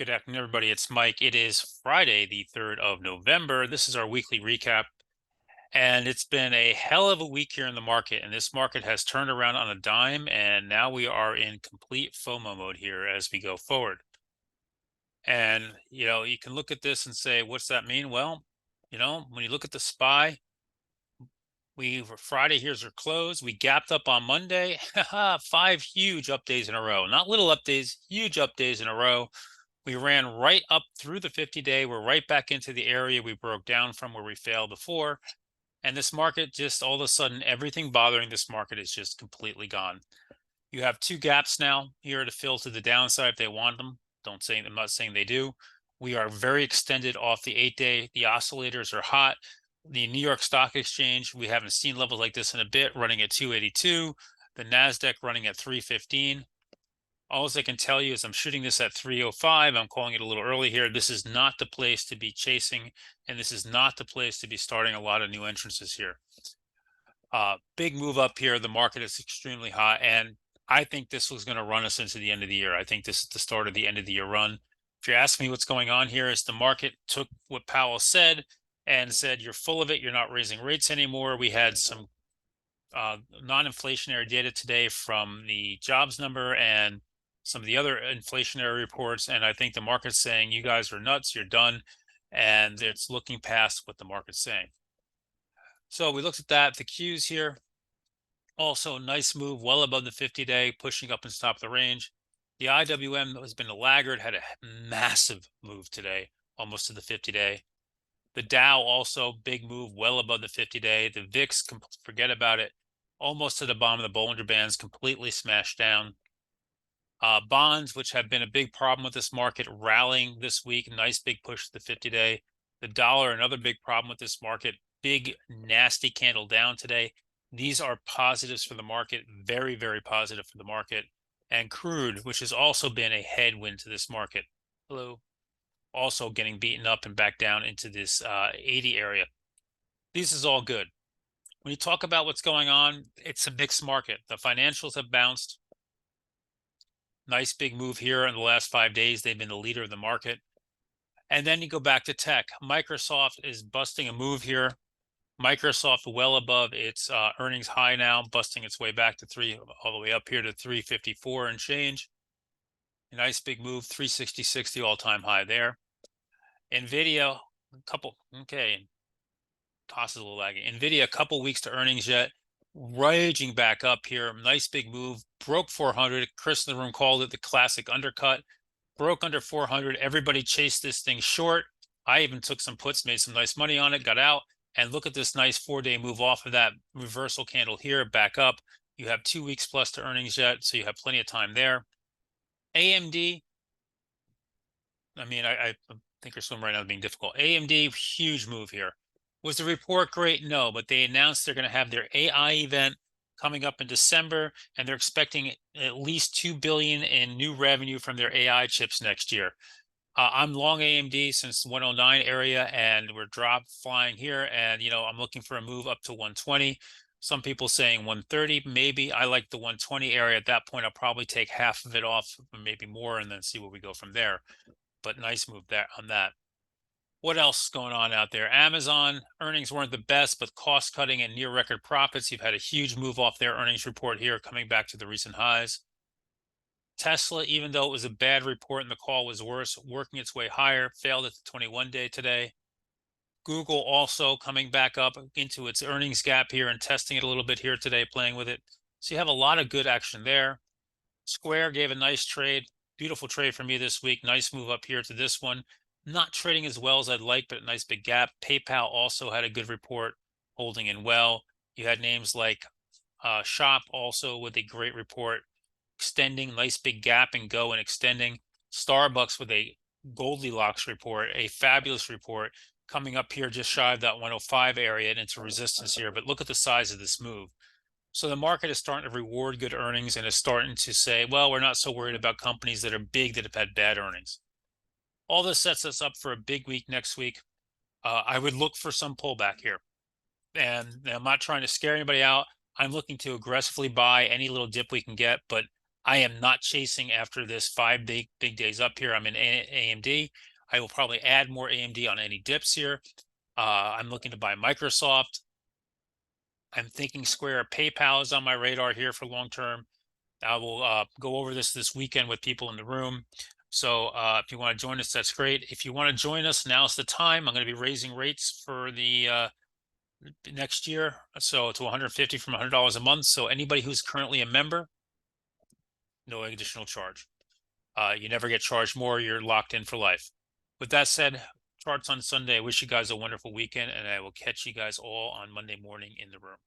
Good afternoon, everybody. It's Mike. It is Friday, the 3rd of November. This is our weekly recap, and it's been a hell of a week here in the market. And this market has turned around on a dime, and now we are in complete FOMO mode here as we go forward. And, you can look at this and say, what's that mean? Well, when you look at the SPY, Friday, here's our close. We gapped up on Monday. 5 huge up days in a row. Not little up days, huge up days in a row. We ran right up through the 50-day. We're right back into the area we broke down from where we failed before. And this market just all of a sudden, everything bothering this market is just completely gone. You have 2 gaps now here to fill to the downside if they want them. I'm not saying they do. We are very extended off the 8-day. The oscillators are hot. The New York Stock Exchange, we haven't seen levels like this in a bit, running at 282. The NASDAQ running at 315. All I can tell you is I'm shooting this at 305. I'm calling it a little early here. This is not the place to be chasing, and this is not the place to be starting a lot of new entrances here. Big move up here. The market is extremely hot, and I think this was going to run us into the end of the year. I think this is the start of the end of the year run. If you ask me what's going on here, is the market took what Powell said and said, you're full of it. You're not raising rates anymore. We had some non-inflationary data today from the jobs number and some of the other inflationary reports. And I think the market's saying, you guys are nuts, you're done. And it's looking past what the market's saying. So we looked at that. The Qs here, also nice move well above the 50-day, pushing up and stop the range. The IWM has been a laggard, had a massive move today, almost to the 50-day. The Dow also big move well above the 50-day. The VIX, forget about it, almost to the bottom of the Bollinger Bands, completely smashed down. Bonds, which have been a big problem with this market, rallying this week. Nice big push to the 50-day. The dollar, another big problem with this market. Big, nasty candle down today. These are positives for the market. Very, very positive for the market. And crude, which has also been a headwind to this market. Hello. Also getting beaten up and back down into this 80 area. This is all good. When you talk about what's going on, it's a mixed market. The financials have bounced. Nice big move here in the last 5 days. They've been the leader of the market. And then you go back to tech. Microsoft is busting a move here. Microsoft well above its earnings high now, busting its way back to all the way up here to 354 and change. A nice big move, 366, the all-time high there. NVIDIA, toss is a little laggy. NVIDIA, a couple weeks to earnings yet, raging back up here. Nice big move, broke 400. Chris in the room called it the classic undercut. Broke under 400. Everybody chased this thing short. I even took some puts, made some nice money on it, got out. And look at this nice 4-day move off of that reversal candle here, back up. You have 2 weeks plus to earnings yet, so you have plenty of time there. AMD, I think we're swimming right now being difficult. AMD, huge move here. Was the report great? No, but they announced they're going to have their AI event coming up in December, and they're expecting at least $2 billion in new revenue from their AI chips next year. I'm long AMD since 109 area, and we're flying here, and I'm looking for a move up to 120. Some people saying 130, maybe. I like the 120 area. At that point, I'll probably take half of it off, maybe more, and then see where we go from there. But nice move there on that. What else is going on out there? Amazon earnings weren't the best, but cost cutting and near record profits. You've had a huge move off their earnings report here, coming back to the recent highs. Tesla, even though it was a bad report and the call was worse, working its way higher, failed at the 21-day today. Google also coming back up into its earnings gap here and testing it a little bit here today, playing with it. So you have a lot of good action there. Square gave a nice trade, beautiful trade for me this week. Nice move up here to this one. Not trading as well as I'd like, but a nice big gap. PayPal also had a good report, holding in well. You had names like Shop also with a great report, extending, nice big gap and go and extending. Starbucks with a Goldilocks report, a fabulous report, coming up here just shy of that 105 area and into resistance here. But look at the size of this move. So the market is starting to reward good earnings and is starting to say, well, we're not so worried about companies that are big that have had bad earnings. All this sets us up for a big week next week. I would look for some pullback here. And I'm not trying to scare anybody out. I'm looking to aggressively buy any little dip we can get, but I am not chasing after this 5 big days up here. I'm in AMD. I will probably add more AMD on any dips here. I'm looking to buy Microsoft. I'm thinking Square. PayPal is on my radar here for long term. I will go over this weekend with people in the room. So if you want to join us, that's great. If you want to join us, now's the time. I'm going to be raising rates for the next year, so to 150 from $100 a month. So anybody who's currently a member, no additional charge. You never get charged more. You're locked in for life. With that said, charts on Sunday. I wish you guys a wonderful weekend, and I will catch you guys all on Monday morning in the room.